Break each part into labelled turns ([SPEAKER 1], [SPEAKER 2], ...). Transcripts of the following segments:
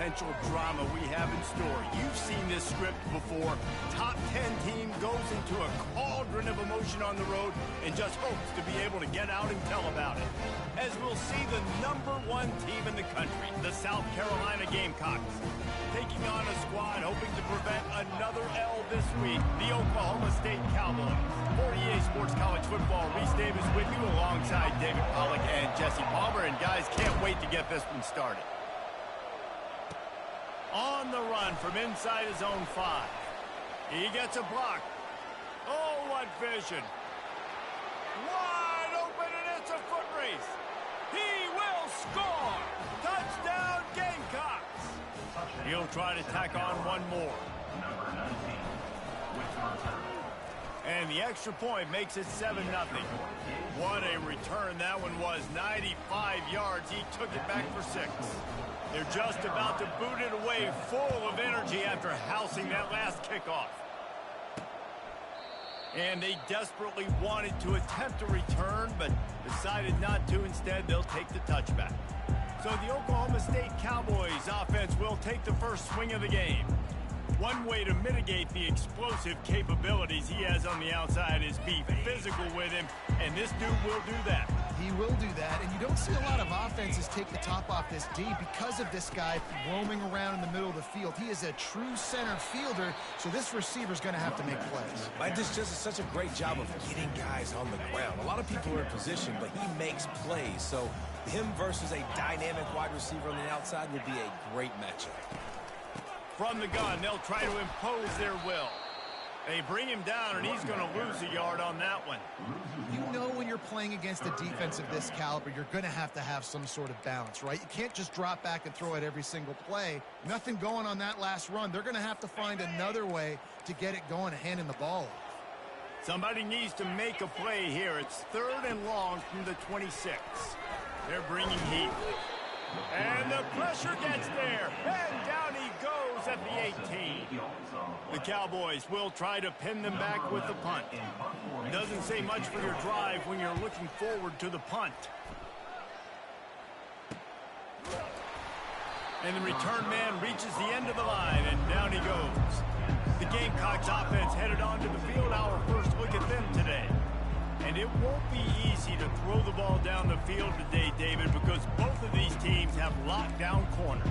[SPEAKER 1] potential drama we have in store. You've seen this script before. Top 10 team goes into a cauldron of emotion on the road and just hopes to be able to get out and tell about it. As we'll see the #1 team in the country, the South Carolina Gamecocks, taking on a squad hoping to prevent another L this week, the Oklahoma State Cowboys. For EA Sports College Football, Reese Davis with you alongside David Pollack and Jesse Palmer. And guys, can't wait to get this one started. On the run from inside his own 5. He gets a block. Oh, what vision. Wide open, and it's a foot race. He will score. Touchdown, Gamecocks. He'll try to tack on one more. And the extra point makes it 7-0. What a return that one was. 95 yards. He took it back for 6. They're just about to boot it away, full of energy after housing that last kickoff. And they desperately wanted to attempt a return, but decided not to. Instead, they'll take the touchback. So the Oklahoma State Cowboys offense will take the first swing of the game. One way to mitigate the explosive capabilities he has on the outside is be physical with him, and this dude will do that.
[SPEAKER 2] He will do that, and you don't see a lot of offenses take the top off this D because of this guy roaming around in the middle of the field. He is a true center fielder, so this receiver's going to have to make plays.
[SPEAKER 3] This just is such a great job of getting guys on the ground. A lot of people are in position, but he makes plays, so him versus a dynamic wide receiver on the outside will be a great matchup.
[SPEAKER 1] From the gun, they'll try to impose their will. They bring him down, and he's going to lose a yard on that one.
[SPEAKER 2] You know when you're playing against a defense of this caliber, you're going to have some sort of balance, right? You can't just drop back and throw it every single play. Nothing going on that last run. They're going to have to find another way to get it going and handing the ball off.
[SPEAKER 1] Somebody needs to make a play here. It's 3rd and long from the 26. They're bringing heat. And the pressure gets there. And down he goes at the 18. The Cowboys will try to pin them back with the punt. Doesn't say much for your drive when you're looking forward to the punt. And the return man reaches the end of the line, and down he goes. The Gamecocks offense headed onto the field. Our first look at them today. And it won't be easy to throw the ball down the field today, David, because both of these teams have lockdown corners.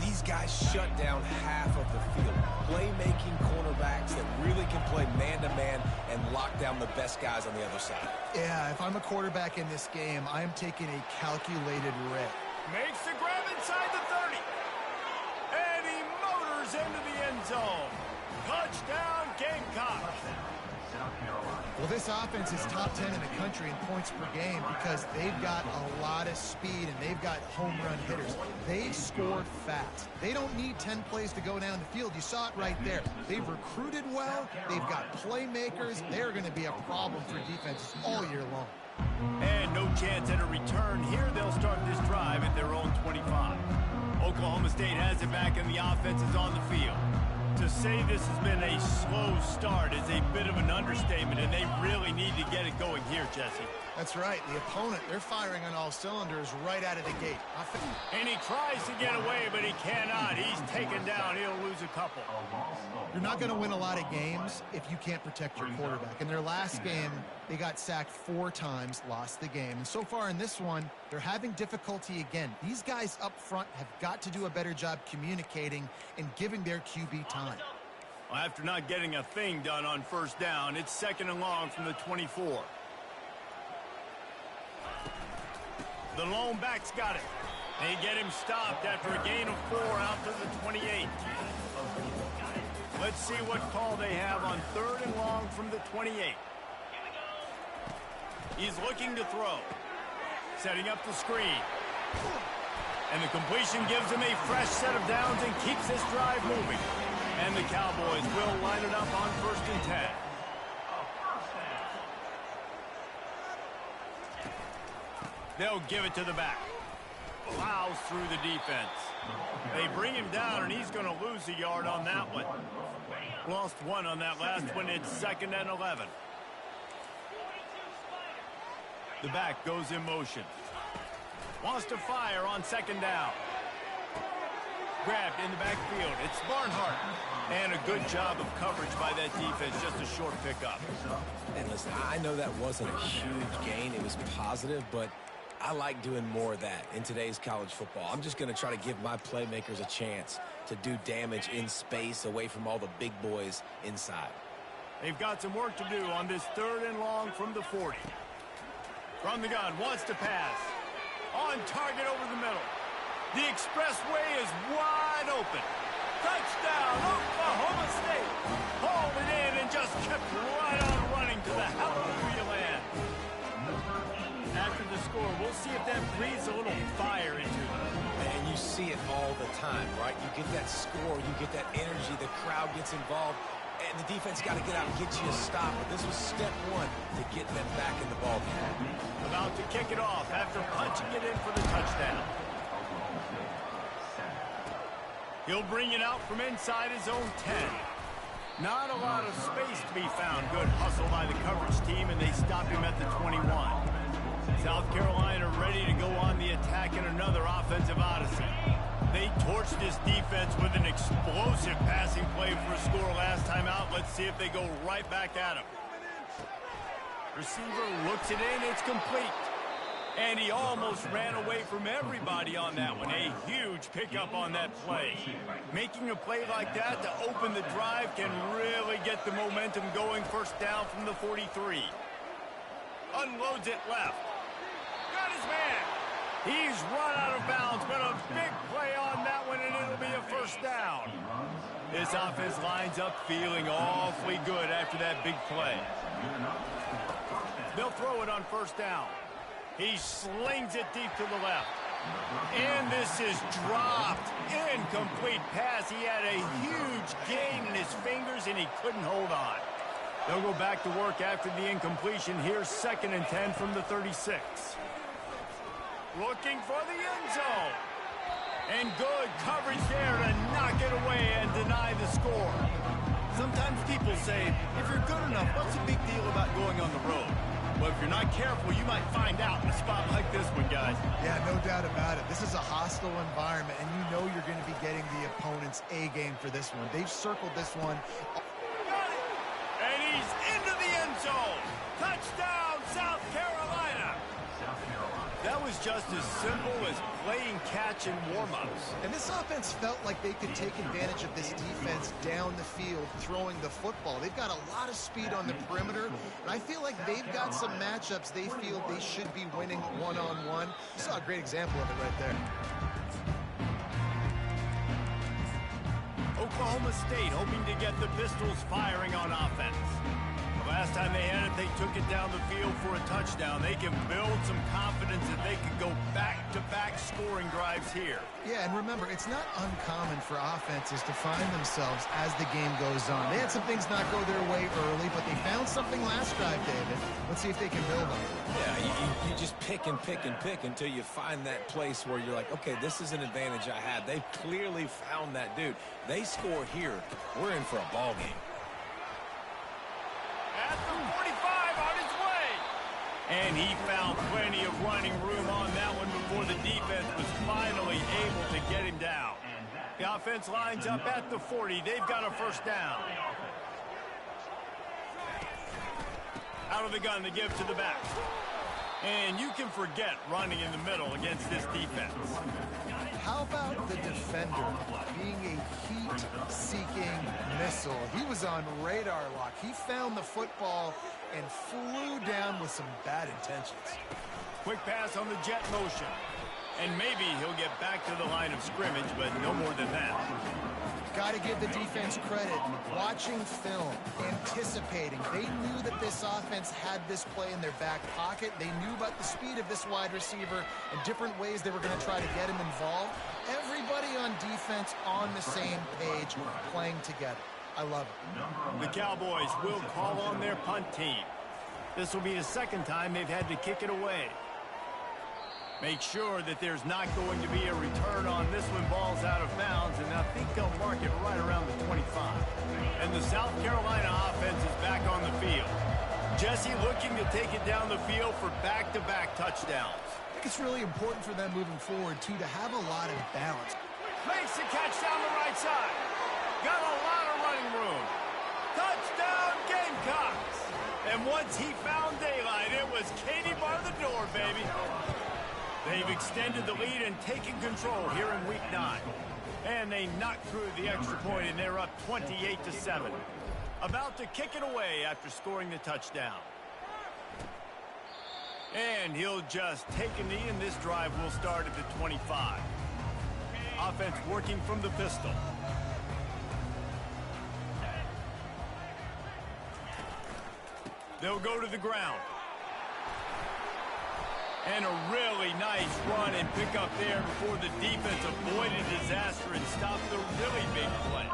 [SPEAKER 3] These guys shut down half of the field. Playmaking cornerbacks that really can play man-to-man and lock down the best guys on the other side.
[SPEAKER 2] Yeah, if I'm a quarterback in this game, I'm taking a calculated risk.
[SPEAKER 1] Makes the grab inside the 30. And he motors into the end zone. Touchdown, Gamecocks.
[SPEAKER 2] Well, this offense is top 10 in the country in points per game because they've got a lot of speed and they've got home run hitters. They score fast. They don't need 10 plays to go down the field. You saw it right there. They've recruited well. They've got playmakers. They're going to be a problem for defenses all year long.
[SPEAKER 1] And no chance at a return here. They'll start this drive at their own 25. Oklahoma State has it back and the offense is on the field. To say this has been a slow start is a bit of an understatement, and they really need to get it going here, Jesse.
[SPEAKER 2] That's right. The opponent, they're firing on all cylinders right out of the gate.
[SPEAKER 1] And he tries to get away, but he cannot. He's taken down. He'll lose a couple.
[SPEAKER 2] You're not going to win a lot of games if you can't protect your quarterback. In their last game, they got sacked 4 times, lost the game. And so far in this one, they're having difficulty again. These guys up front have got to do a better job communicating and giving their QB time.
[SPEAKER 1] Well, after not getting a thing done on first down, it's 2nd and long from the 24. The lone back's got it. They get him stopped after a gain of 4 out to the 28. Let's see what call they have on 3rd and long from the 28. He's looking to throw. Setting up the screen. And the completion gives him a fresh set of downs and keeps this drive moving. And the Cowboys will line it up on 1st and 10. They'll give it to the back. Plows through the defense. They bring him down, and he's going to lose a yard on that one. Lost 1 on that last one. It's 2nd and 11. The back goes in motion. Wants to fire on 2nd down. grabbed in the backfield. It's Barnhart. And a good job of coverage by that defense. Just a short pickup.
[SPEAKER 3] And listen, I know that wasn't a huge gain. It was positive, but I like doing more of that in today's college football. I'm just going to try to give my playmakers a chance to do damage in space away from all the big boys inside.
[SPEAKER 1] They've got some work to do on this 3rd and long from the 40. From the gun, wants to pass. On target over the middle. The expressway is wide open. Touchdown, Oklahoma State. Hauled it in and just kept right on running to the hallelujah land. After the score, we'll see if that breathes a little fire into them.
[SPEAKER 3] And you see it all the time, right? You get that score, you get that energy, the crowd gets involved, and the defense got to get out and get you a stop. But this was step one to get them back in the ballgame.
[SPEAKER 1] About to kick it off after punching it in for the touchdown. He'll bring it out from inside his own 10. Not a lot of space to be found. Good hustle by the coverage team, and they stop him at the 21. South Carolina ready to go on the attack in another offensive odyssey. They torched this defense with an explosive passing play for a score last time out. Let's see if they go right back at him. Receiver looks it in. It's complete. And he almost ran away from everybody on that one. A huge pickup on that play. Making a play like that to open the drive can really get the momentum going. First down from the 43. Unloads it left. Got his man. He's run out of bounds, but a big play on that one, and it'll be a first down. This offense lines up feeling awfully good after that big play. They'll throw it on first down. He slings it deep to the left. And this is dropped. Incomplete pass. He had a huge gain in his fingers, and he couldn't hold on. They'll go back to work after the incompletion. Here's 2nd and 10 from the 36. Looking for the end zone. And good coverage there to knock it away and deny the score. Sometimes people say, if you're good enough, what's the big deal about going on the road? Well, if you're not careful, you might find out in a spot like this one, guys.
[SPEAKER 2] Yeah, no doubt about it. This is a hostile environment, and you know you're going to be getting the opponent's A-game for this one. They've circled this one.
[SPEAKER 1] Got it! And he's into the end zone. Touchdown, South Carolina. That was just as simple as playing catch in warm-ups.
[SPEAKER 2] And this offense felt like they could take advantage of this defense down the field throwing the football. They've got a lot of speed on the perimeter, and I feel like they've got some matchups they feel they should be winning one-on-one. You saw a great example of it right there.
[SPEAKER 1] Oklahoma State hoping to get the Pistols firing on offense. The last time they had it, they took it down the field for a touchdown. They can build some confidence that they can go back-to-back scoring drives here.
[SPEAKER 2] Yeah, and remember, it's not uncommon for offenses to find themselves as the game goes on. They had some things not go their way early, but they found something last drive, David. Let's see if they can build on it.
[SPEAKER 3] Yeah, you just pick and pick and pick until you find that place where you're like, okay, this is an advantage I have. They've clearly found that dude. They score here, we're in for a ball game.
[SPEAKER 1] At the 45 on his way. And he found plenty of running room on that one before the defense was finally able to get him down. The offense lines up at the 40. They've got a first down. Out of the gun to give to the back. And you can forget running in the middle against this defense.
[SPEAKER 2] How about the defender being a heat-seeking missile? He was on radar lock. He found the football and flew down with some bad intentions.
[SPEAKER 1] Quick pass on the jet motion. And maybe he'll get back to the line of scrimmage, but no more than that.
[SPEAKER 2] Got to give the defense credit. Watching film, anticipating. They knew that this offense had this play in their back pocket. They knew about the speed of this wide receiver and different ways they were going to try to get him involved. Everybody on defense on the same page, playing together. I love it.
[SPEAKER 1] The Cowboys will call on their punt team. This will be the second time they've had to kick it away. Make sure that there's not going to be a return on this when ball's out of bounds, and I think they'll mark it right around the 25. And the South Carolina offense is back on the field. Jesse looking to take it down the field for back-to-back touchdowns.
[SPEAKER 2] I think it's really important for them moving forward, too, to have a lot of balance.
[SPEAKER 1] Makes the catch down the right side. Got a lot of running room. Touchdown, Gamecocks. And once he found daylight, it was Katie bar the door, baby. They've extended the lead and taken control here in Week 9. And they knocked through the extra point, and they're up 28-7. About to kick it away after scoring the touchdown. And he'll just take a knee, and this drive will start at the 25. Offense working from the pistol. They'll go to the ground. And a really nice run and pick up there before the defense avoided disaster and stopped the really big play.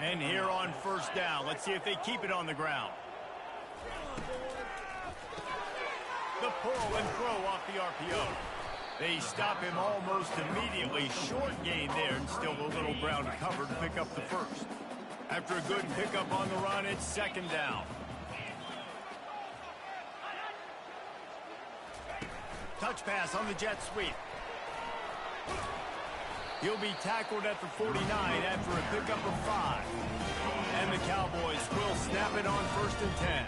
[SPEAKER 1] And here on first down, let's see if they keep it on the ground. The pull and throw off the RPO. They stop him almost immediately. Short gain there, and still a little ground covered to pick up the first. After a good pickup on the run, it's second down. Touch pass on the jet sweep. He'll be tackled at the 49 after a pickup of 5. And the Cowboys will snap it on first and 10.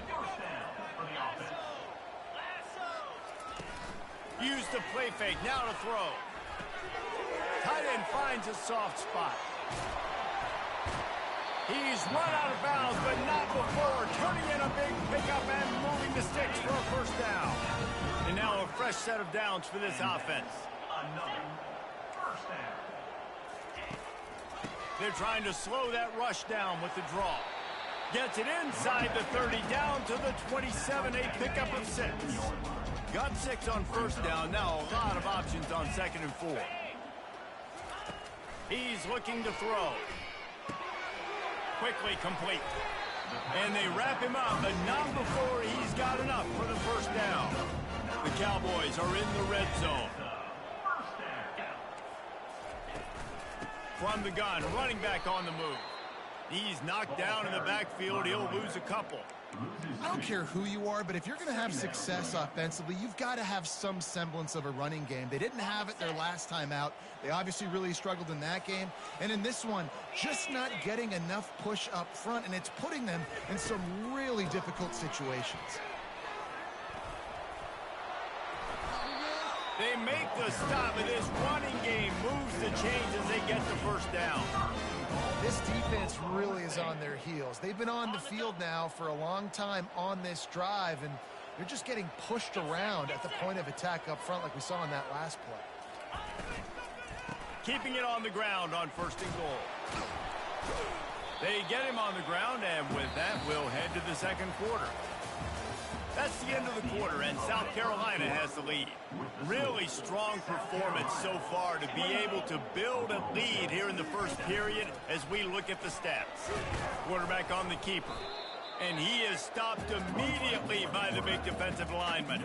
[SPEAKER 1] Use the play fake, now to throw. Tight end finds a soft spot. He's run out of bounds, but not before turning in a big pickup and moving the sticks for a first down. And now a fresh set of downs for this offense. They're trying to slow that rush down with the draw. Gets it inside the 30, down to the 27, a pickup of 6. Got 6 on first down, now a lot of options on second and 4. He's looking to throw. Quickly complete. And they wrap him up, but not before he's got enough for the first down. The Cowboys are in the red zone. From the gun, running back on the move. He's knocked down in the backfield. He'll lose a couple.
[SPEAKER 2] I don't care who you are, but if you're going to have success offensively, you've got to have some semblance of a running game. They didn't have it their last time out. They obviously really struggled in that game. And in this one, just not getting enough push up front, and it's putting them in some really difficult situations.
[SPEAKER 1] They make the stop, and this running game moves the chains as they get the first down.
[SPEAKER 2] This defense really is on their heels. They've been on the field now for a long time on this drive, and they're just getting pushed around at the point of attack up front like we saw in that last play.
[SPEAKER 1] Keeping it on the ground on first and goal. They get him on the ground, and with that, we'll head to the second quarter. That's the end of the quarter, and South Carolina has the lead. Really strong performance so far to be able to build a lead here in the first period as we look at the stats. Quarterback on the keeper. And he is stopped immediately by the big defensive lineman.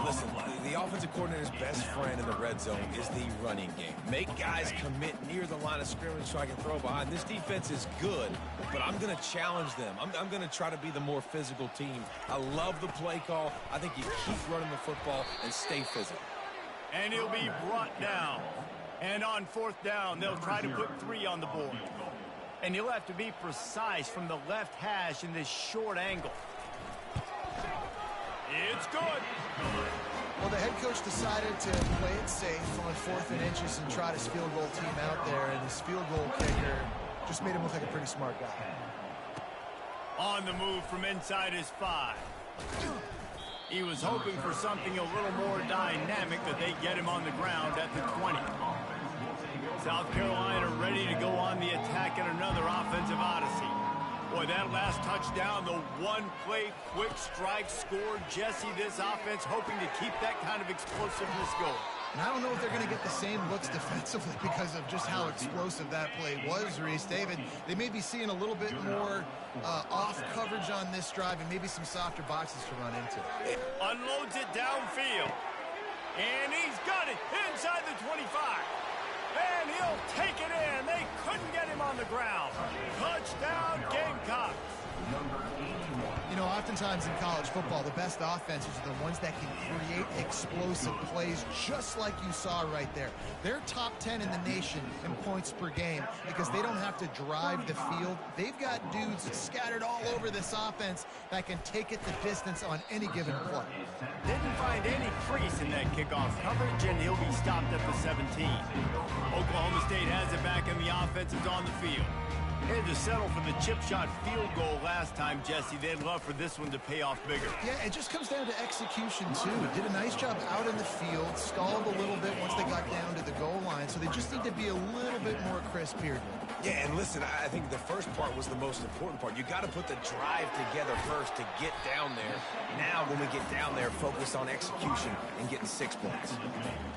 [SPEAKER 3] Listen, the offensive coordinator's best friend in the red zone is the running game. Make guys commit near the line of scrimmage so I can throw behind. This defense is good, but I'm going to challenge them. I'm going to try to be the more physical team. I love the play call. I think you keep running the football and stay physical.
[SPEAKER 1] And he'll be brought down. And on fourth down, they'll try to put 3 on the board. And he'll have to be precise from the left hash in this short angle. It's good.
[SPEAKER 2] Well, the head coach decided to play it safe on 4th and inches and try his field goal team out there, and his field goal kicker just made him look like a pretty smart guy.
[SPEAKER 1] On the move from inside his 5. He was hoping for something a little more dynamic, that they get him on the ground at the 20. South Carolina ready to go on the attack in another offensive odyssey. Boy, that last touchdown, the one-play quick strike score. Jesse, this offense hoping to keep that kind of explosiveness going.
[SPEAKER 2] And I don't know if they're going to get the same looks defensively because of just how explosive that play was, Reese. David, they may be seeing a little bit more off coverage on this drive and maybe some softer boxes to run into.
[SPEAKER 1] Unloads it downfield. And he's got it inside the 25. And he'll take it in. They couldn't get him on the ground. Touchdown, Gamecocks.
[SPEAKER 2] You know, oftentimes in college football, the best offenses are the ones that can create explosive plays just like you saw right there. They're top 10 in the nation in points per game because they don't have to drive the field. They've got dudes scattered all over this offense that can take it the distance on any given play.
[SPEAKER 1] Didn't find any crease in that kickoff coverage, and he'll be stopped at the 17. Oklahoma State has it back, and the offense is on the field. They had to settle for the chip shot field goal last time, Jesse. They'd love for this one to pay off bigger.
[SPEAKER 2] Yeah, it just comes down to execution, too. Did a nice job out in the field, stalled a little bit once they got down to the goal line, so they just need to be a little bit more crisp here.
[SPEAKER 3] Yeah, and listen, I think the first part was the most important part. You got to put the drive together first to get down there. Now, when we get down there, focus on execution and getting 6 points.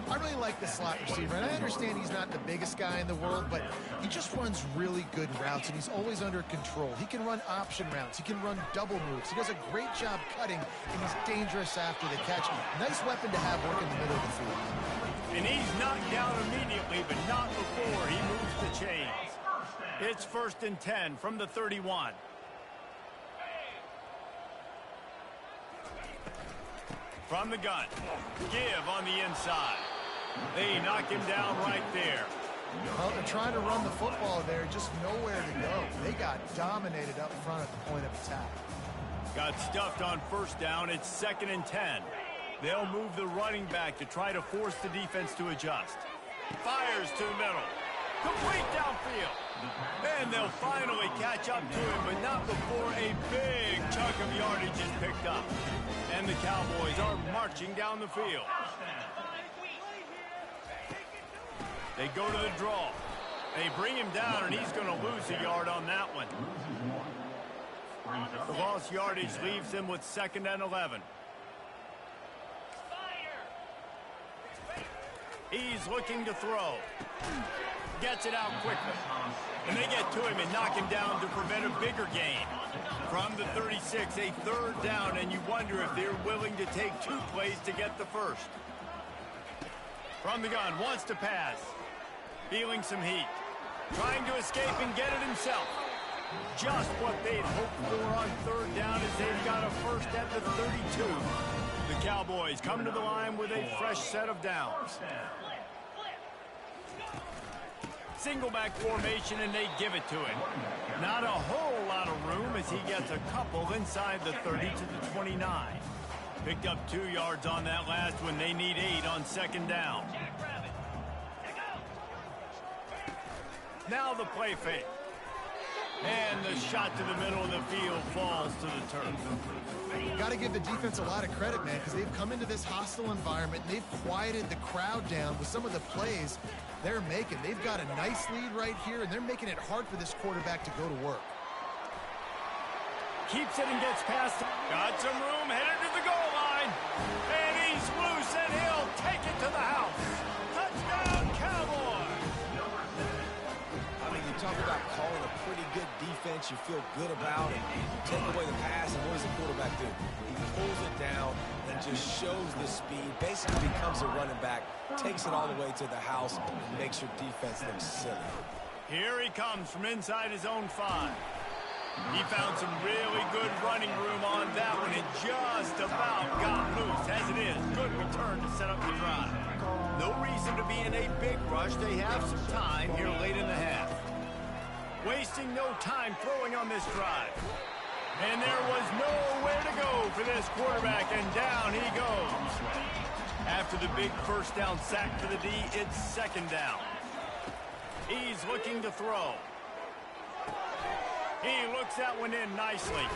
[SPEAKER 2] I really like the slot receiver, and I understand he's not the biggest guy in the world, but he just runs really good routes, and he's always under control. He can run option routes. He can run double moves. He does a great job cutting, and he's dangerous after the catch. Nice weapon to have working in the middle of the field.
[SPEAKER 1] And he's knocked down immediately, but not before he moves the chains. It's 1st and 10 from the 31. From the gun. Give on the inside. They knock him down right there.
[SPEAKER 2] Well, they're trying to run the football there, just nowhere to go. They got dominated up front at the point of attack.
[SPEAKER 1] Got stuffed on 1st down. It's 2nd and 10. They'll move the running back to try to force the defense to adjust. Fires to the middle. Complete downfield. And they'll finally catch up to him, but not before a big chunk of yardage is picked up. And the Cowboys are marching down the field. They go to the draw. They bring him down, and he's going to lose a yard on that one. The lost yardage leaves him with 2nd and 11. He's looking to throw. Gets it out quickly. And they get to him and knock him down to prevent a bigger gain. From the 36, a 3rd down, and you wonder if they're willing to take 2 plays to get the first. From the gun, wants to pass. Feeling some heat. Trying to escape and get it himself. Just what they'd hoped for on 3rd down as they've got a first at the 32. The Cowboys come to the line with a fresh set of downs. Single back formation, and they give it to him. Not a whole lot of room as he gets a couple inside the 30 to the 29. Picked up 2 yards on that last one. They need 8 on 2nd down. Now the play fake. And the shot to the middle of the field falls to the turf.
[SPEAKER 2] Got to give the defense a lot of credit, man, because they've come into this hostile environment, and they've quieted the crowd down with some of the plays they're making. They've got a nice lead right here, and they're making it hard for this quarterback to go to work.
[SPEAKER 1] Keeps it and gets past it. Got some room, headed to the goal line. And he's loose, and he'll take it to the house. Touchdown, Cowboys!
[SPEAKER 3] I mean, you talk about calling a pretty good defense you feel good about, and take away the pass, and what does the quarterback do? He pulls it down and just shows the speed, basically becomes a running back, takes it all the way to the house, and makes your defense look silly.
[SPEAKER 1] Here he comes from inside his own 5. He found some really good running room on that one and just about got loose. As it is, good return to set up the drive. No reason to be in a big rush. They have some time here late in the half. Wasting no time throwing on this drive. And there was nowhere to go for this quarterback, and down he goes. After the big 1st down sack for the D, it's 2nd down. He's looking to throw. He looks that one in nicely.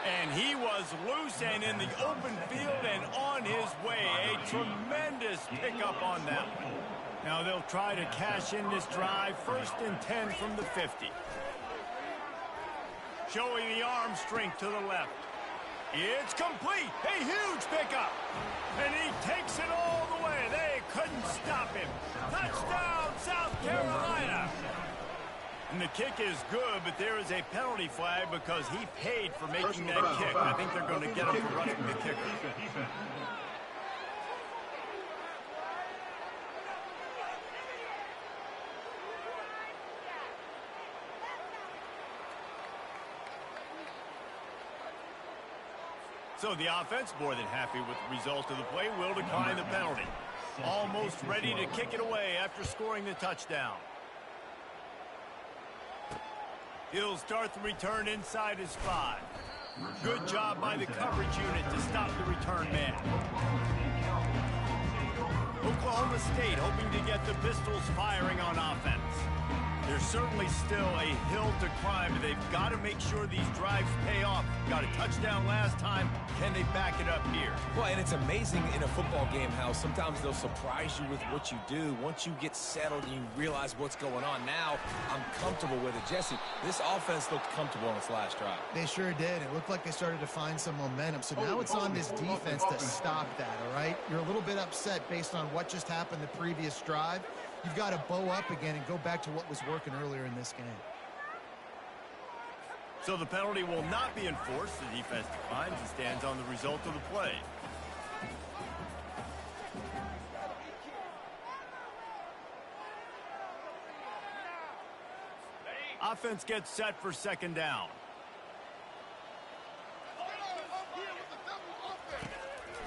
[SPEAKER 1] And he was loose and in the open field and on his way. A tremendous pickup on that one. Now they'll try to cash in this drive. 1st and 10 from the 50. Showing the arm strength to the left. It's complete. A huge pickup. And he takes it all the way. They couldn't stop him. Touchdown, South Carolina. And the kick is good, but there is a penalty flag because he paid for making that kick. I think they're going to get him for rushing the kicker. So the offense, more than happy with the result of the play, will decline the penalty. Almost ready to kick it away after scoring the touchdown. He'll start the return inside his 5. Good job by the coverage unit to stop the return man. Oklahoma State hoping to get the Pistols firing on offense. There's certainly still a hill to climb, but they've got to make sure these drives pay off. Got a touchdown last time. Can they back it up here?
[SPEAKER 3] Well, and it's amazing in a football game how sometimes they'll surprise you with what you do. Once you get settled and you realize what's going on, now I'm comfortable with it. Jesse, this offense looked comfortable on its last drive.
[SPEAKER 2] They sure did. It looked like they started to find some momentum. So now it's on this defense to stop that, all right? You're a little bit upset based on what just happened the previous drive. You've got to bow up again and go back to what was working earlier in this game.
[SPEAKER 1] So the penalty will not be enforced. The defense declines and stands on the result of the play. Offense gets set for second down.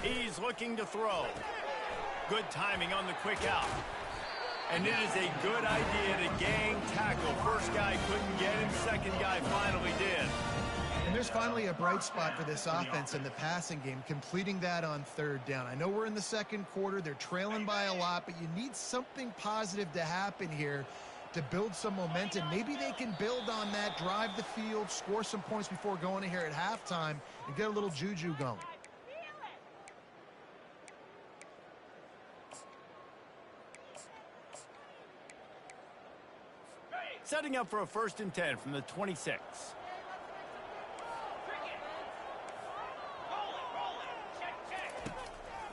[SPEAKER 1] He's looking to throw. Good timing on the quick out. And it is a good idea to gang tackle. First guy couldn't get him, second guy finally did.
[SPEAKER 2] And there's finally a bright spot for this offense in the passing game, completing that on third down. I know we're in the second quarter. They're trailing by a lot, but you need something positive to happen here to build some momentum. Maybe they can build on that, drive the field, score some points before going in here at halftime, and get a little juju going.
[SPEAKER 1] Setting up for a 1st and 10 from the 26.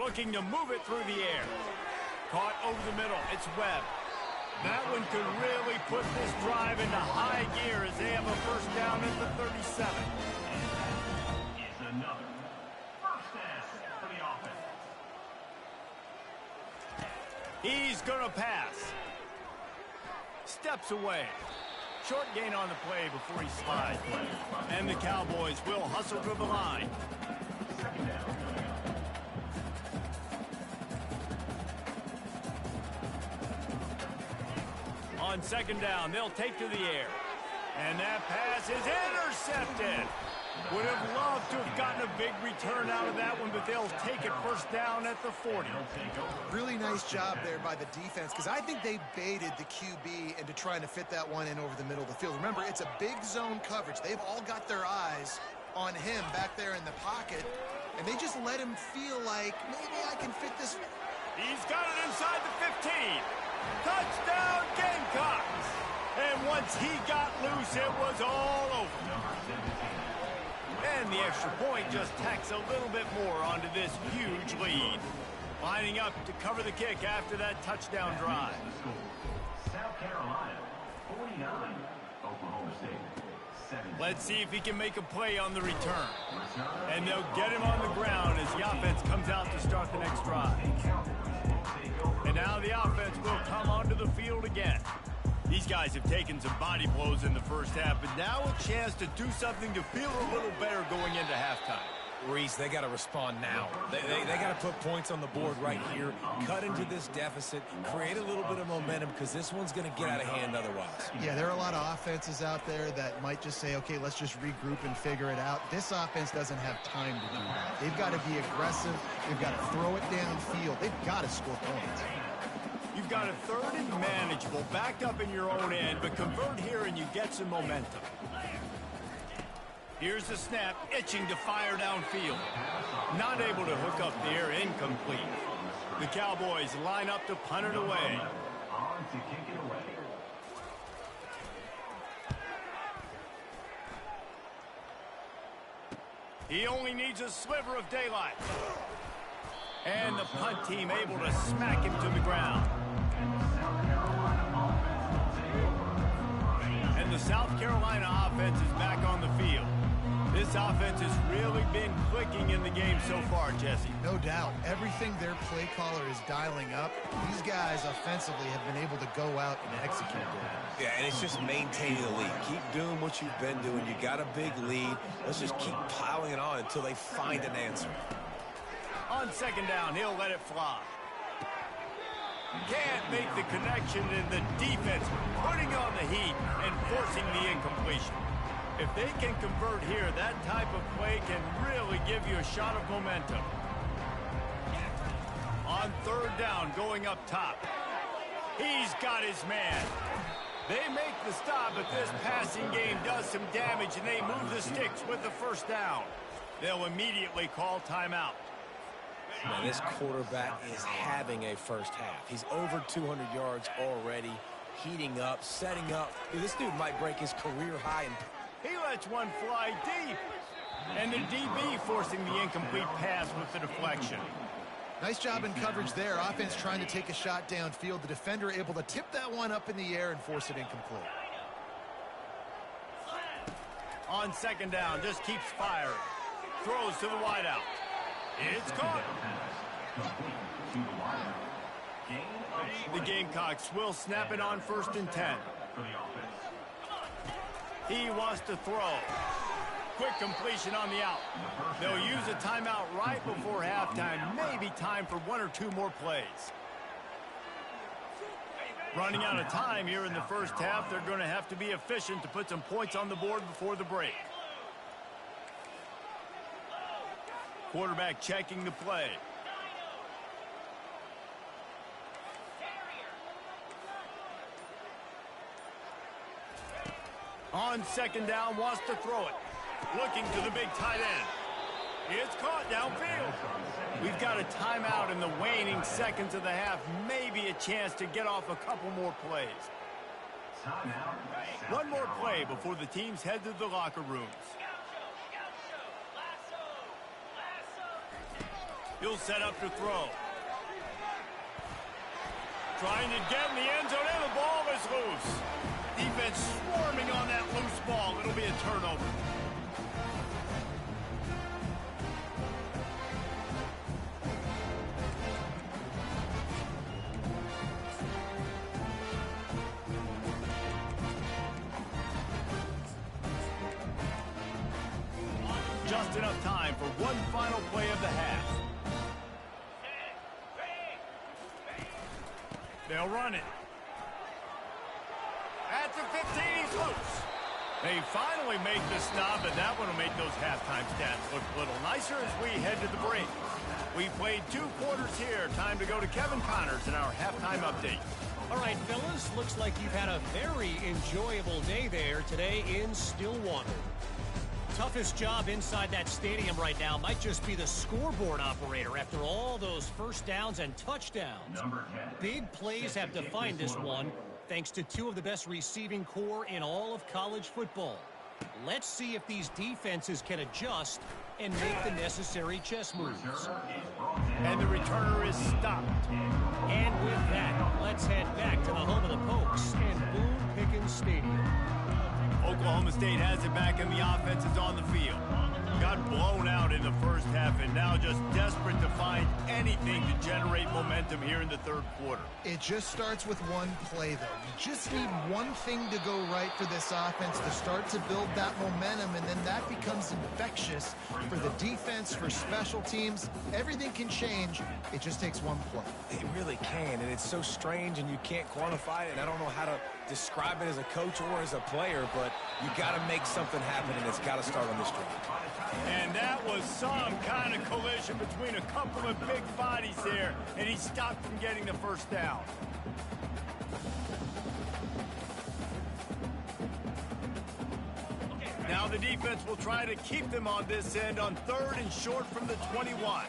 [SPEAKER 1] Looking to move it through the air. Caught over the middle. It's Webb. That one could really put this drive into high gear as they have a first down at the 37.
[SPEAKER 4] It's another first down for the offense.
[SPEAKER 1] He's going to pass. Steps away. Short gain on the play before he slides. And the Cowboys will hustle to the line. On second down, they'll take to the air. And that pass is intercepted. Would have loved to have gotten a big return out of that one, but they'll take it first down at the 40.
[SPEAKER 2] Really nice job there by the defense, because I think they baited the QB into trying to fit that one in over the middle of the field. Remember, it's a big zone coverage. They've all got their eyes on him back there in the pocket, and they just let him feel like, maybe I can fit this.
[SPEAKER 1] He's got it inside the 15. Touchdown, Gamecocks! And once he got loose, it was all over. And the extra point just tacks a little bit more onto this huge lead. Lining up to cover the kick after that touchdown drive.
[SPEAKER 4] South Carolina, 49. Oklahoma State, 17.
[SPEAKER 1] Let's see if he can make a play on the return. And they'll get him on the ground as the offense comes out to start the next drive. And now the offense will come onto the field again. These guys have taken some body blows in the first half, but now a chance to do something to feel a little better going into halftime.
[SPEAKER 3] Reese, they got to respond now. They got to put points on the board right here, cut into this deficit, create a little bit of momentum, because this one's going to get out of hand otherwise.
[SPEAKER 2] Yeah, there are a lot of offenses out there that might just say, okay, let's just regroup and figure it out. This offense doesn't have time to do that. They've got to be aggressive. They've got to throw it downfield. They've got to score points.
[SPEAKER 1] You've got a third and manageable, backed up in your own end, but convert here and you get some momentum. Here's the snap, itching to fire downfield. Not able to hook up there, incomplete. The Cowboys line up to punt it away.
[SPEAKER 4] On to kick it away.
[SPEAKER 1] He only needs a sliver of daylight. And the punt team able to smack him to the ground. And the South Carolina offense is back on the field. This offense has really been clicking in the game so far, Jesse.
[SPEAKER 2] No doubt. Everything their play caller is dialing up, these guys offensively have been able to go out and execute it.
[SPEAKER 3] Yeah, and it's just maintaining the lead. Keep doing what you've been doing. You got a big lead. Let's just keep piling it on until they find an answer.
[SPEAKER 1] On second down, he'll let it fly. Can't make the connection, and the defense putting on the heat and forcing the incompletion. If they can convert here, that type of play can really give you a shot of momentum. On third down, going up top. He's got his man. They make the stop, but this passing game does some damage, and they move the sticks with the first down. They'll immediately call timeout.
[SPEAKER 3] Man, this quarterback is having a first half. He's over 200 yards already, heating up, setting up. Dude, this dude might break his career high.
[SPEAKER 1] He lets one fly deep. And the DB forcing the incomplete pass with the deflection.
[SPEAKER 2] Nice job in coverage there. Offense trying to take a shot downfield. The defender able to tip that one up in the air and force it incomplete.
[SPEAKER 1] On second down, just keeps firing. Throws to the wideout. It's caught. The Gamecocks will snap it on 1st and 10. He wants to throw. Quick completion on the out. They'll use a timeout right before halftime. Maybe time for 1 or 2 more plays. Running out of time here in the first half. They're going to have to be efficient to put some points on the board before the break. Quarterback checking the play. On second down, wants to throw it. Looking to the big tight end. It's caught downfield. We've got a timeout in the waning seconds of the half. Maybe a chance to get off a couple more plays. One more play before the teams head to the locker rooms. He'll set up to throw. Trying to get in the end zone, and the ball is loose. Defense swarming on that loose ball. It'll be a turnover. Just enough time for one final play of the half. They'll run it. At the 15, he's loose. They finally make the stop, and that one will make those halftime stats look a little nicer as we head to the break. We played 2 quarters here. Time to go to Kevin Connors in our halftime update.
[SPEAKER 5] All right, fellas, looks like you've had a very enjoyable day there today in Stillwater. Toughest job inside that stadium right now might just be the scoreboard operator after all those first downs and touchdowns. Big plays have defined this one, thanks to 2 of the best receiving core in all of college football. Let's see if these defenses can adjust and make the necessary chess moves.
[SPEAKER 1] And the returner is stopped.
[SPEAKER 5] And with that, let's head back to the home of the Pokes and Boone Pickens Stadium.
[SPEAKER 1] Oklahoma State has it back, and the offense is on the field. Got blown out in the first half, and now just desperate to find anything to generate momentum here in the third quarter.
[SPEAKER 2] It just starts with one play, though. You just need one thing to go right for this offense to start to build that momentum, and then that becomes infectious for the defense, for special teams. Everything can change. It just takes one play.
[SPEAKER 3] It really can, and it's so strange, and you can't quantify it, and I don't know how to describe it as a coach or as a player, but you got to make something happen, and it's got to start on this drive.
[SPEAKER 1] And that was some kind of collision between a couple of big bodies there, and he stopped from getting the first down. Now the defense will try to keep them on this end on 3rd and short from the 21.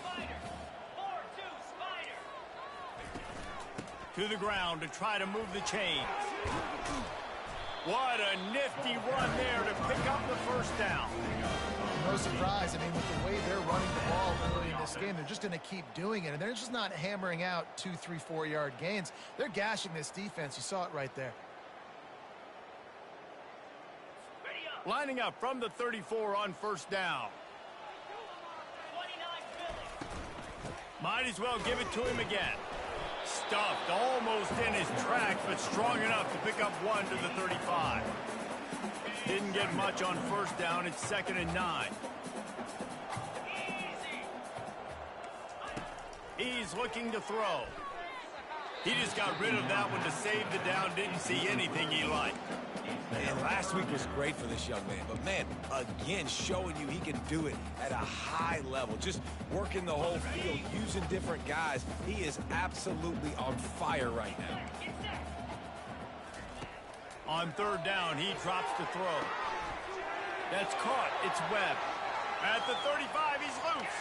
[SPEAKER 1] To the ground to try to move the chains. What a nifty run there to pick up the first down.
[SPEAKER 2] No surprise. I mean, with the way they're running the ball early in this game, they're just going to keep doing it. And they're just not hammering out 2, 3, 4-yard gains. They're gashing this defense. You saw it right there.
[SPEAKER 4] Ready up.
[SPEAKER 1] Lining up from the 34 on first down. Might as well give it to him again. Stuffed almost in his tracks, but strong enough to pick up one to the 35. Didn't get much on first down. It's 2nd and 9. He's looking to throw. He just got rid of that one to save the down. Didn't see anything he liked.
[SPEAKER 3] And last week was great for this young man. But, man, again, showing you he can do it at a high level. Just working the whole field, using different guys. He is absolutely on fire right now.
[SPEAKER 1] On 3rd down, he drops to throw. That's caught. It's Webb. At the 35, he's loose.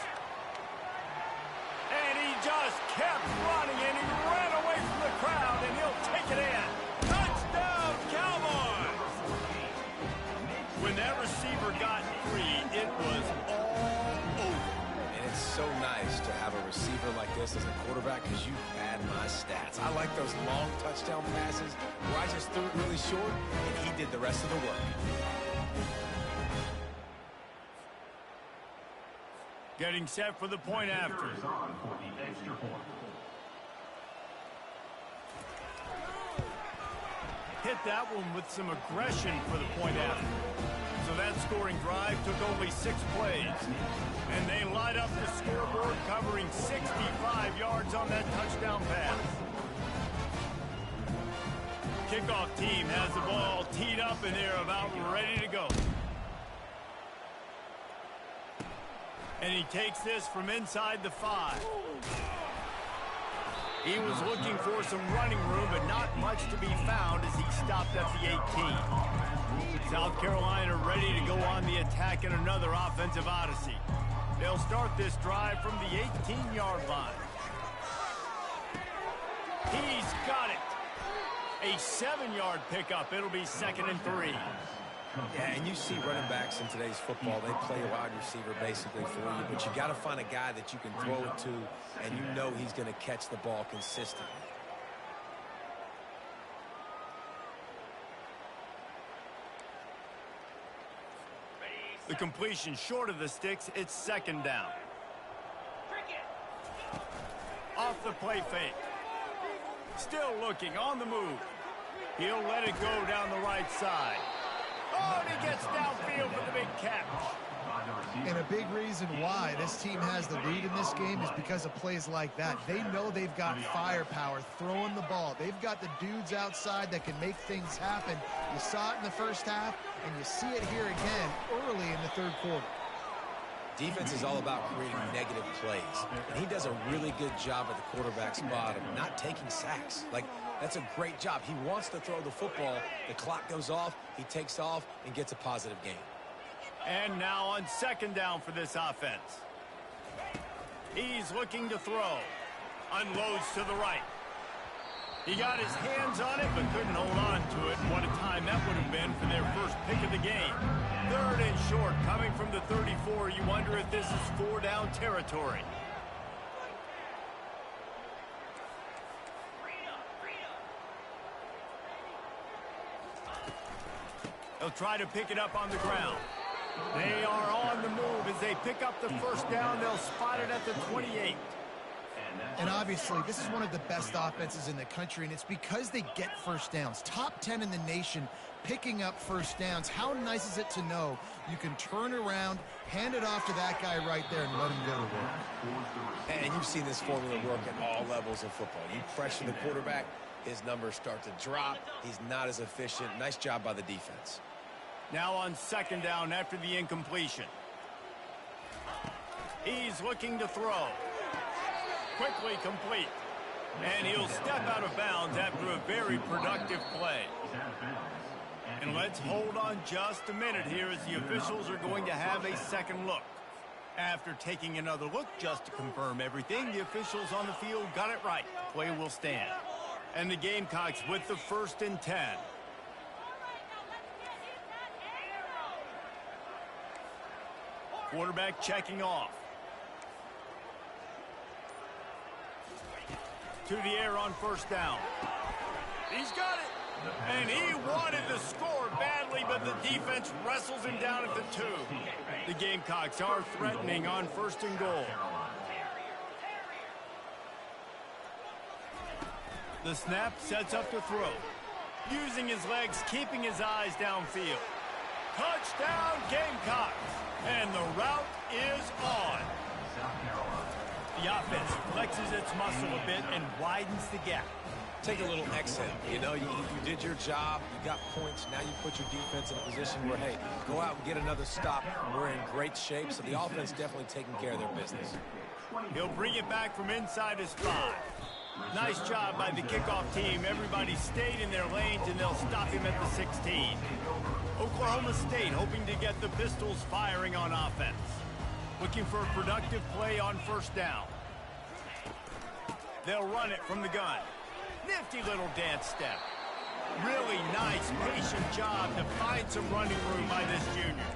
[SPEAKER 1] And he just kept running, and he ran away from the crowd, and he'll take it in. Touchdown, Cowboys! When that receiver got free, it was all over.
[SPEAKER 3] And it's so nice to have a receiver like this as a quarterback because you pad my stats. I like those long touchdown passes where I just threw it really short, and he did the rest of the work.
[SPEAKER 1] Getting set for the point after. Hit that one with some aggression for the point after. So that scoring drive took only 6 plays. And they light up the scoreboard, covering 65 yards on that touchdown pass. Kickoff team has the ball teed up, and they're about ready to go. And he takes this from inside the 5. He was looking for some running room, but not much to be found as he stopped at the 18. South Carolina ready to go on the attack in another offensive odyssey. They'll start this drive from the 18-yard line. He's got it. A 7-yard pickup. It'll be 2nd and 3.
[SPEAKER 3] Yeah, and you see running backs in today's football, they play a wide receiver basically for you, but you got to find a guy that you can throw it to, and you know he's going to catch the ball consistently.
[SPEAKER 1] The completion short of the sticks, it's 2nd down. Off the play fake. Still looking, on the move. He'll let it go down the right side. Oh, and he gets downfield for the big catch.
[SPEAKER 2] And a big reason why this team has the lead in this game is because of plays like that. They know they've got firepower throwing the ball. They've got the dudes outside that can make things happen. You saw it in the first half, and you see it here again early in the 3rd quarter.
[SPEAKER 3] Defense is all about creating negative plays, and he does a really good job at the quarterback spot of not taking sacks. Like, that's a great job. He wants to throw the football. The clock goes off, he takes off, and gets a positive gain.
[SPEAKER 1] And now on 2nd down for this offense. He's looking to throw. Unloads to the right. He got his hands on it, but couldn't hold on to it. What a time that would have been for their first pick of the game. 3rd and short, coming from the 34. You wonder if this is 4-down territory. They'll try to pick it up on the ground. They are on the move as they pick up the 1st down. They'll spot it at the 28.
[SPEAKER 2] And obviously, this is one of the best offenses in the country, and it's because they get 1st downs. Top 10 in the nation picking up 1st downs. How nice is it to know you can turn around, hand it off to that guy right there, and let him go to work?
[SPEAKER 3] And you've seen this formula work at all levels of football. You pressure the quarterback, his numbers start to drop. He's not as efficient. Nice job by the defense.
[SPEAKER 1] Now on 2nd down after the incompletion. He's looking to throw. Quickly complete. And he'll step out of bounds after a very productive play. And let's hold on just a minute here as the officials are going to have a second look. After taking another look just to confirm everything, the officials on the field got it right. Play will stand. And the Gamecocks with the 1st and 10. Quarterback checking off. To the air on 1st down. He's got it. And he wanted the score badly, but the defense wrestles him down at the 2. The Gamecocks are threatening on 1st and goal. The snap sets up the throw. Using his legs, keeping his eyes downfield. Touchdown, Gamecocks! And the route is on. The offense flexes its muscle a bit and widens the gap.
[SPEAKER 3] Take a little exhale. You know, you did your job. You got points. Now you put your defense in a position where, hey, go out and get another stop. We're in great shape, so the offense definitely taking care of their business.
[SPEAKER 1] He'll bring it back from inside his 5. Nice job by the kickoff team. Everybody stayed in their lanes, and they'll stop him at the 16. Oklahoma State hoping to get the Pistols firing on offense. Looking for a productive play on 1st down. They'll run it from the gun. Nifty little dance step. Really nice, patient job to find some running room by this junior.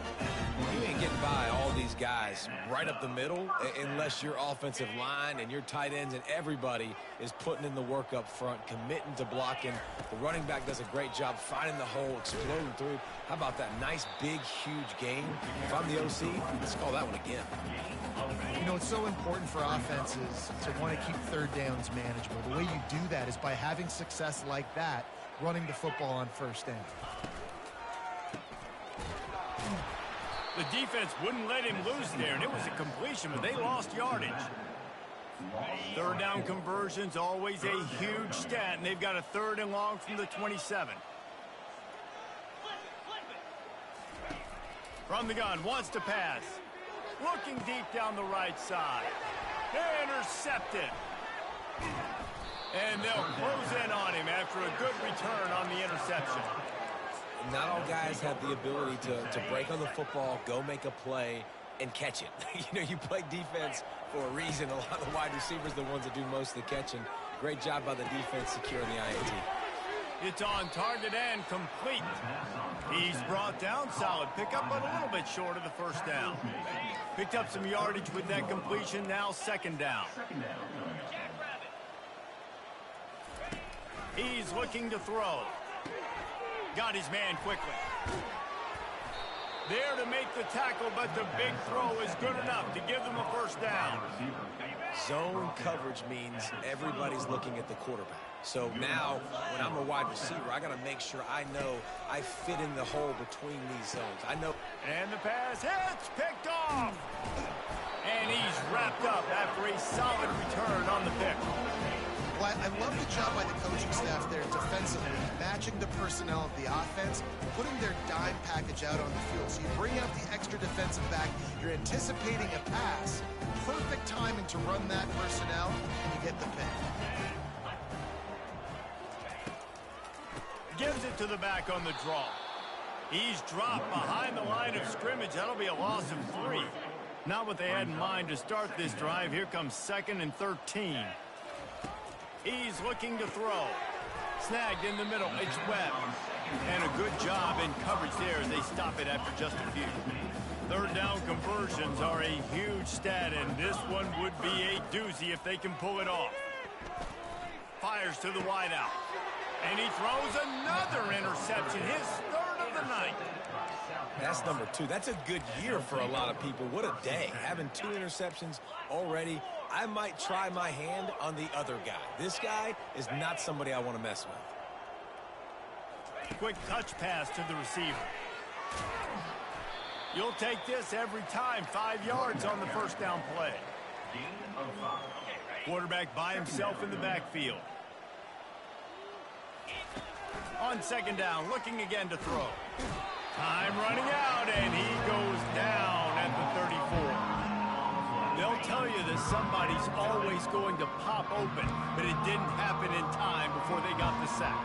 [SPEAKER 3] You ain't getting by all these guys right up the middle unless your offensive line and your tight ends and everybody is putting in the work up front, committing to blocking. The running back does a great job finding the hole, exploding through. How about that nice, big, huge gain? If I'm the OC, let's call that one again.
[SPEAKER 2] You know, it's so important for offenses to want to keep 3rd downs manageable. The way you do that is by having success like that, running the football on 1st down.
[SPEAKER 1] The defense wouldn't let him loose there, and it was a completion, but they lost yardage. 3rd down conversions, always a huge stat, and they've got a 3rd and long from the 27. From the gun, wants to pass. Looking deep down the right side. Intercepted. And they'll close in on him after a good return on the interception.
[SPEAKER 3] Not all guys have the ability to break on the football, go make a play, and catch it. You know, you play defense for a reason. A lot of the wide receivers are the ones that do most of the catching. Great job by the defense securing the INT.
[SPEAKER 1] It's on target and complete. He's brought down, solid pickup, but a little bit short of the 1st down. Picked up some yardage with that completion, now 2nd down. He's looking to throw. Got his man quickly. There to make the tackle, but the big throw is good enough to give them a 1st down.
[SPEAKER 3] Zone coverage means everybody's looking at the quarterback. So now, when I'm a wide receiver, I got to make sure I know I fit in the hole between these zones. I know.
[SPEAKER 1] And the pass hits, picked off. And he's wrapped up after a solid return on the pick.
[SPEAKER 2] Well, I love the job by the coaching staff there defensively, matching the personnel of the offense, putting their dime package out on the field. So you bring out the extra defensive back, you're anticipating a pass, perfect timing to run that personnel, and you get the pick.
[SPEAKER 1] Gives it to the back on the draw. He's dropped behind the line of scrimmage. That'll be a loss of 3. Not what they had in mind to start this drive. Here comes 2nd and 13. He's looking to throw. Snagged in the middle. It's Webb. And a good job in coverage there as they stop it after just a few. 3rd down conversions are a huge stat, and this one would be a doozy if they can pull it off. Fires to the wideout. And he throws another interception, his 3rd of the night.
[SPEAKER 3] That's number 2. That's a good year for a lot of people. What a day. Having 2 interceptions already. I might try my hand on the other guy. This guy is not somebody I want to mess with.
[SPEAKER 1] Quick touch pass to the receiver. You'll take this every time. 5 yards on the 1st down play. Quarterback by himself in the backfield. On 2nd down, looking again to throw. Time running out, and he goes down at the 34. They'll tell you that somebody's always going to pop open, but it didn't happen in time before they got the sack.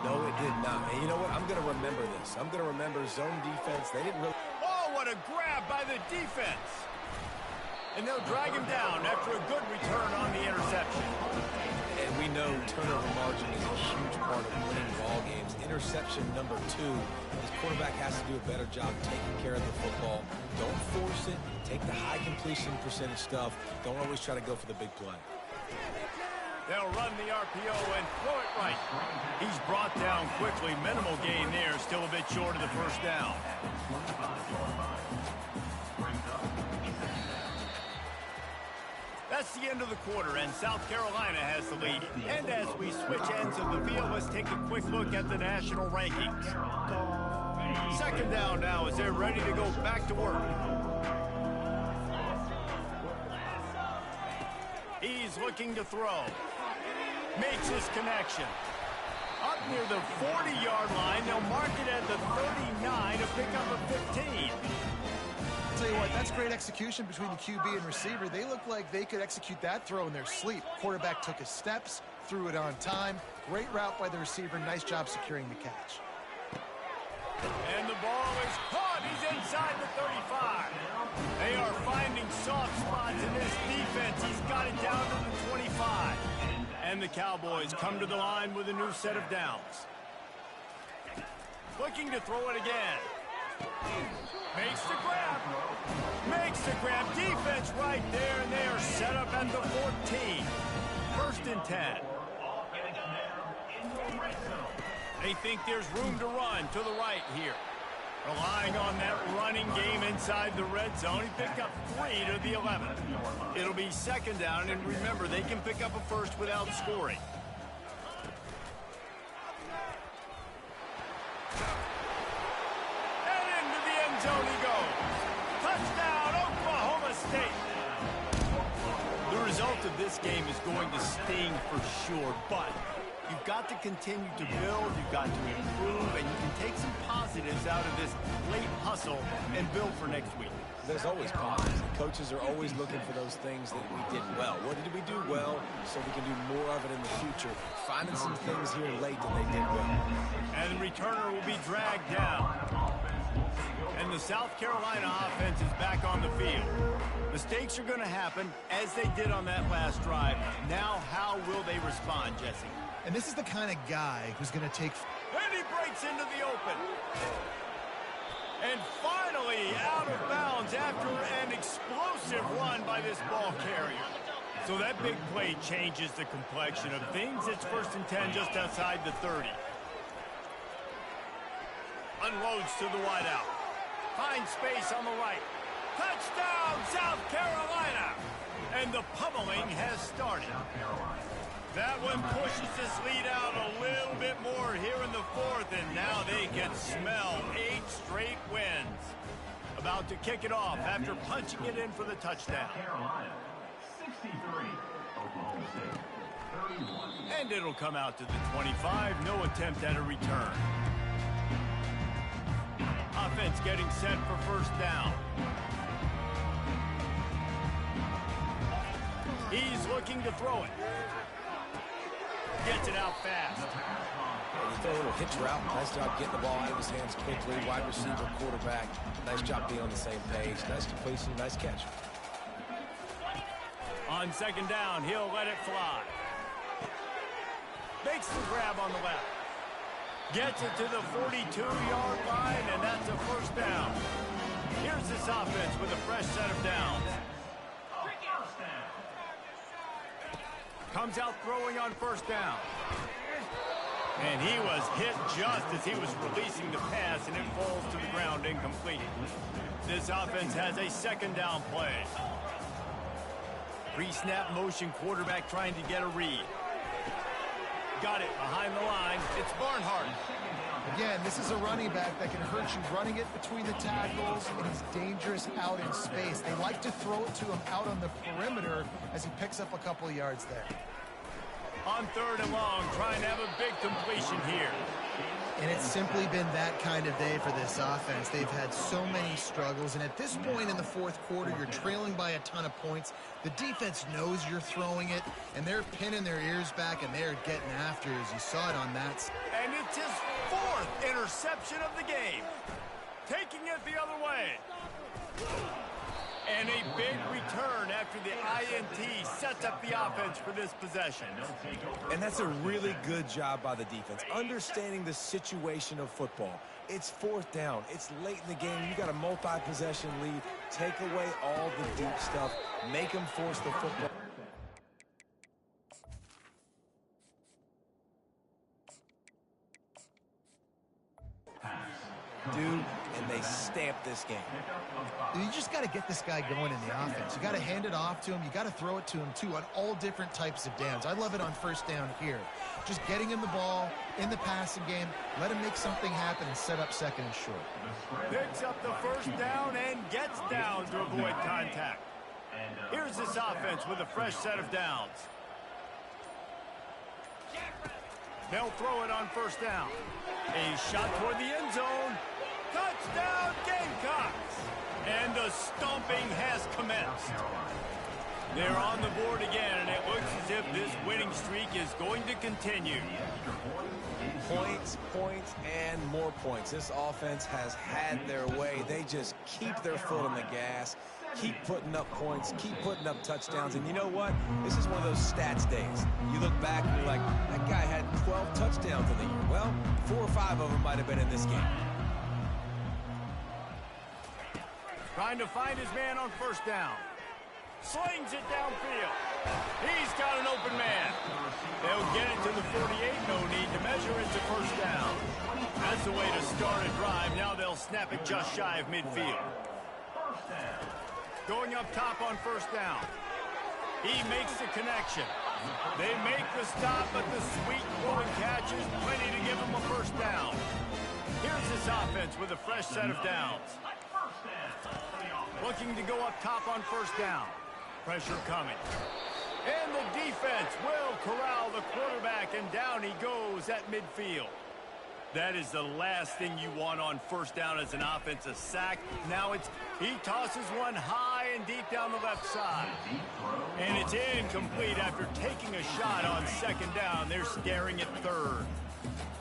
[SPEAKER 3] No, it did not. And you know what? I'm going to remember this. I'm going to remember zone defense. They didn't really...
[SPEAKER 1] Oh, what a grab by the defense. And they'll drag him down after a good return on the interception.
[SPEAKER 3] And we know turnover margin is a huge part of winning ball games. Interception number 2. This quarterback has to do a better job taking care of the football. Don't force it. Take the high completion percentage stuff. Don't always try to go for the big play.
[SPEAKER 1] They'll run the RPO and throw it right. He's brought down quickly. Minimal gain there. Still a bit short of the first down. That's the end of the quarter, and South Carolina has the lead. And as we switch ends of the field, let's take a quick look at the national rankings. Second down now as they're ready to go back to work. He's looking to throw. Makes his connection. Up near the 40-yard line, they'll mark it at the 39 to pick up a 15.
[SPEAKER 2] I'll tell you what, that's great execution between the QB and receiver. They look like they could execute that throw in their sleep. Quarterback took his steps, threw it on time. Great route by the receiver. Nice job securing the catch.
[SPEAKER 1] And the ball is caught. He's inside the 35. They are finding soft spots in this defense. He's got it down to the 25. And the Cowboys come to the line with a new set of downs. Looking to throw it again. Makes the grab. Makes the grab. Defense right there, and they are set up at the 14. First and 10. They think there's room to run to the right here. Relying on that running game inside the red zone. He picked up 3 to the 11. It'll be second down, and remember, they can pick up a first without scoring. And into the end zone he goes. Touchdown, Oklahoma State. The result of this game is going to sting for sure, but you've got to continue to build, you've got to improve, and you can take some positives out of this late hustle and build for next week.
[SPEAKER 3] There's always positives. The coaches are always looking for those things that we did well. What did we do well so we can do more of it in the future? Finding some things here late that they did well.
[SPEAKER 1] And the returner will be dragged down. And the South Carolina offense is back on the field. Mistakes are going to happen as they did on that last drive. Now, how will they respond, Jesse?
[SPEAKER 2] And this is the kind of guy who's going to take...
[SPEAKER 1] And he breaks into the open. And finally out of bounds after an explosive run by this ball carrier. So that big play changes the complexion of things. It's first and 10 just outside the 30. Unloads to the wideout. Finds space on the right. Touchdown, South Carolina! And the pummeling has started. That one pushes this lead out a little bit more here in the fourth, and now they can smell 8 straight wins. About to kick it off after punching it in for the touchdown.
[SPEAKER 4] Carolina, 63. Oklahoma State, 31.
[SPEAKER 1] And it'll come out to the 25. No attempt at a return. Offense getting set for first down. He's looking to throw it. Gets it out fast.
[SPEAKER 3] You throw a little hitch route. Nice job getting the ball out of his hands quickly. Wide receiver, quarterback. Nice job being on the same page. Nice completion, nice catch.
[SPEAKER 1] On second down, he'll let it fly. Makes the grab on the left. Gets it to the 42-yard line, and that's a first down. Here's this offense with a fresh set of downs. Comes out throwing on first down. And he was hit just as he was releasing the pass, and it falls to the ground incomplete. This offense has a second down play. Pre-snap motion, quarterback trying to get a read. Got it behind the line. It's Barnhart.
[SPEAKER 2] Again, this is a running back that can hurt you running it between the tackles, and he's dangerous out in space. They like to throw it to him out on the perimeter as he picks up a couple of yards there.
[SPEAKER 1] On third and long, trying to have a big completion here.
[SPEAKER 2] And it's simply been that kind of day for this offense. They've had so many struggles, and at this point in the fourth quarter, you're trailing by a ton of points. The defense knows you're throwing it, and they're pinning their ears back, and they're getting after, as you saw it on that.
[SPEAKER 1] And it's his 4th interception of the game. Taking it the other way. And a big return after the INT sets up the offense for this possession.
[SPEAKER 3] And that's a really good job by the defense, understanding the situation of football. It's fourth down. It's late in the game. You got a multi-possession lead. Take away all the deep stuff. Make them force the football. do, and they stamp this game.
[SPEAKER 2] You just got to get this guy going in the offense. You got to hand it off to him. You got to throw it to him, too, on all different types of downs. I love it on first down here. Just getting him the ball in the passing game, let him make something happen and set up second and short.
[SPEAKER 1] Picks up the first down and gets down to avoid contact. Here's this offense with a fresh set of downs. They'll throw it on first down. A shot toward the end zone. Touchdown, Gamecocks! And the stomping has commenced. They're on the board again, and it looks as if this winning streak is going to continue.
[SPEAKER 3] Points, points, and more points. This offense has had their way. They just keep their foot on the gas, keep putting up points, keep putting up touchdowns. And you know what? This is one of those stats days. You look back and you're like, that guy had 12 touchdowns in the year. Well, 4 or 5 of them might have been in this game.
[SPEAKER 1] Trying to find his man on first down. Slings it downfield. He's got an open man. They'll get it to the 48. No need to measure it to first down. That's the way to start a drive. Now they'll snap it just shy of midfield. Going up top on first down. He makes the connection. They make the stop, but the sweet throwing catch is plenty to give him a first down. Here's this offense with a fresh set of downs. Looking to go up top on first down. Pressure coming. And the defense will corral the quarterback, and down he goes at midfield. That is the last thing you want on first down as an offense, a sack. Now he tosses one high and deep down the left side. And it's incomplete after taking a shot on second down. They're staring at third.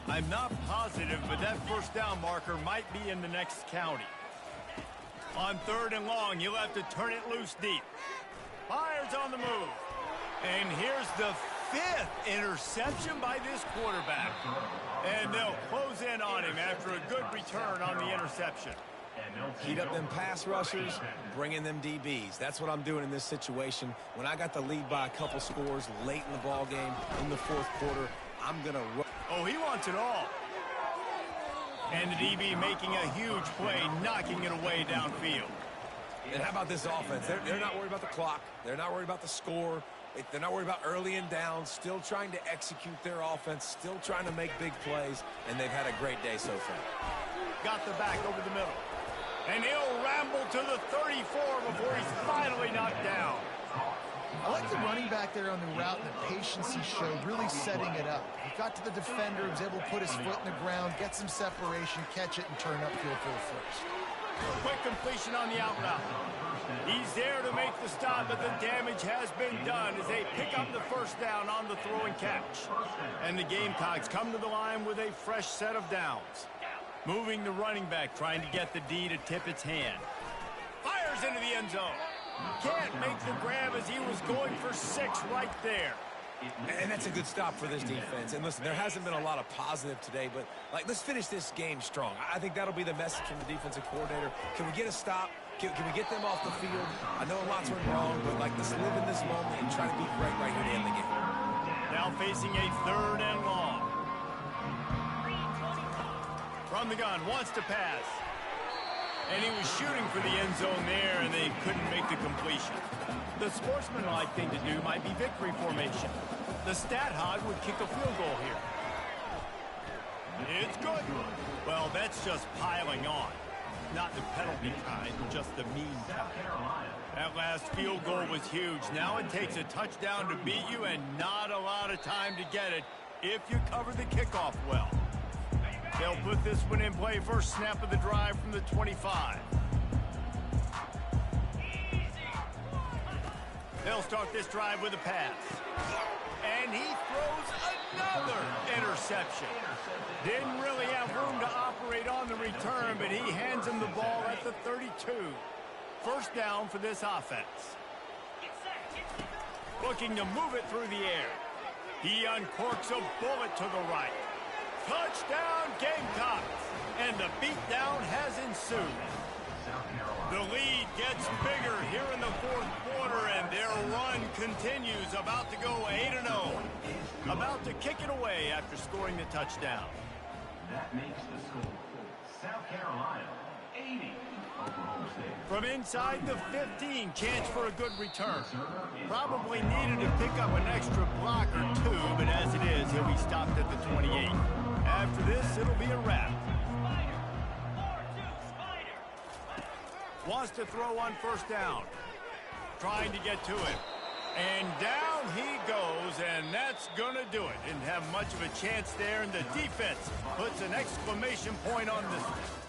[SPEAKER 1] I'm not positive, but that first down marker might be in the next county. On third and long, you'll have to turn it loose deep. Fires on the move. And here's the 5th interception by this quarterback. And they'll close in on him after a good return on the interception.
[SPEAKER 3] Heat up them pass rushers, bring in them DBs. That's what I'm doing in this situation. When I got the lead by a couple scores late in the ball game, in the fourth quarter, I'm going to run.
[SPEAKER 1] Oh, he wants it all. And the DB making a huge play, knocking it away downfield.
[SPEAKER 3] And how about this offense? They're not worried about the clock. They're not worried about the score. They're not worried about early and down. Still trying to execute their offense. Still trying to make big plays. And they've had a great day so far.
[SPEAKER 1] Got the back over the middle. And he'll ramble to the 34 before he's finally knocked down.
[SPEAKER 2] I like the running back there on the route and the patience he showed, really setting it up. He got to the defender, he was able to put his foot in the ground, get some separation, catch it, and turn upfield for the first.
[SPEAKER 1] Quick completion on the out route. He's there to make the stop, but the damage has been done as they pick up the first down on the throw and catch. And the Gamecocks come to the line with a fresh set of downs. Moving the running back, trying to get the D to tip its hand. Fires into the end zone. Can't make the grab as he was going for 6 right there.
[SPEAKER 3] And that's a good stop for this defense. And listen, there hasn't been a lot of positive today, but let's finish this game strong. I think that'll be the message from the defensive coordinator. Can we get a stop? Can we get them off the field? I know lots went wrong, but let's live in this moment and try to be great right here to end the game.
[SPEAKER 1] Now facing a 3rd and long. From the gun, wants to pass. And he was shooting for the end zone there, and they couldn't make the completion. The sportsmanlike thing to do might be victory formation. The stat hog would kick a field goal here. It's good. Well, that's just piling on. Not the penalty kind, just the mean kind. That last field goal was huge. Now it takes a touchdown to beat you and not a lot of time to get it if you cover the kickoff well. They'll put this one in play first snap of the drive from the 25. They'll start this drive with a pass. And he throws another interception. Didn't really have room to operate on the return, but he hands him the ball at the 32. First down for this offense. Looking to move it through the air. He uncorks a bullet to the right. Touchdown, Gamecocks! And the beatdown has ensued. The lead gets bigger here in the fourth quarter, and their run continues. About to go 8-0. About to kick it away after scoring the touchdown.
[SPEAKER 4] That makes the score South Carolina, 80. Oklahoma State.
[SPEAKER 1] From inside the 15, chance for a good return. Probably needed to pick up an extra block or two, but as it is, he'll be stopped at the 28. After this, it'll be a wrap. Wants to throw on first down. Trying to get to it. And down he goes, and that's going to do it. Didn't have much of a chance there, and the defense puts an exclamation point on this one.